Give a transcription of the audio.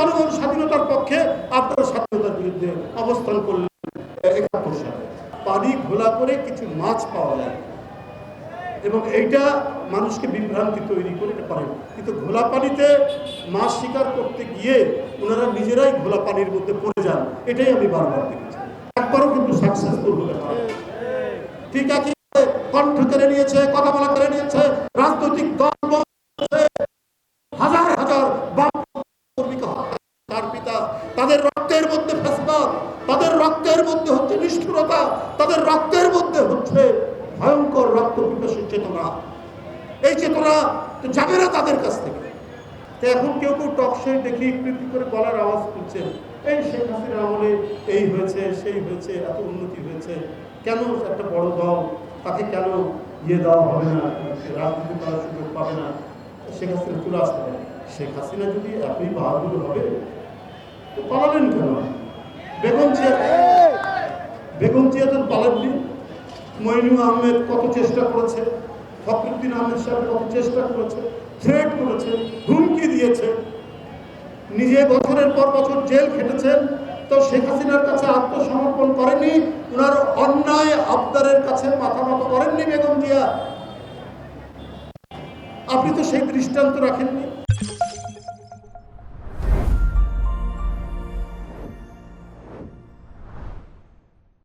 জনগণ স্বাধীনতার পক্ষে, আপনারা স্বাধীনতার বিরুদ্ধে অবস্থান করলেন 71 সালে। পানি ঘোলা করে কিছু মাছ পাওয়া যায় এবং এইটা মানুষকে বিভ্রান্তি তৈরি করে এটা পারেন, কিন্তু ঘোলা পানিতে মাছ শিকার করতে গিয়ে ওনারা নিজেরাই ঘোলা পানির মধ্যে পড়ে যান। এটাই আমি বারবার দেখেছি, একবারও কিন্তু সাকসেসফুল হতে পারে। ঠিক আছে, কণ্ঠ কেড়ে নিয়েছে, কথা বলা কেড়ে নিয়েছে, রাজনৈতিক দল হাজার হাজার কর্মীকে তার পিতা, তাদের রক্তের মধ্যে ফ্যাসিবাদ, তাদের রক্তের মধ্যে হচ্ছে নিষ্ঠুরতা, তাদের রক্তের মধ্যে হচ্ছে ভয়ঙ্কর রক্ত পিপাসের চেতনা। এই চেতনা তো যাবে না তাদের কাছ থেকে। তো এখন কেউ কেউ টকশো দেখি কৃতি করে গলার আওয়াজ তুলছে, এই শেখ হাসিনা আমলে এই হয়েছে, সেই হয়েছে, এত উন্নতি হয়েছে, কেন একটা বড় দল তাকে কেন দেওয়া হবে না, রাজনীতি করার সুযোগ পাবে না, শেখ হাসিনা চলে আসতে পারে। শেখ হাসিনা যদি এতই বাহাদুর হবে তো পালালেন কেন? বেগম জিয়া তো পালাননি। মইনুল আহমেদ কত চেষ্টা করেছে, ফখরুদ্দিন আহমেদ সাহেব কত চেষ্টা করেছে, থ্রেট করেছে, হুমকি দিয়েছে, নিজে বছরের পর বছর জেল খেটেছেন, তো শেখ হাসিনার কাছে আত্মসমর্পণ করেননি, ওনার অন্যায় আবদারের কাছে মাথা নত করেননি বেগম জিয়া। আপনি তো সেই দৃষ্টান্ত রাখেননি।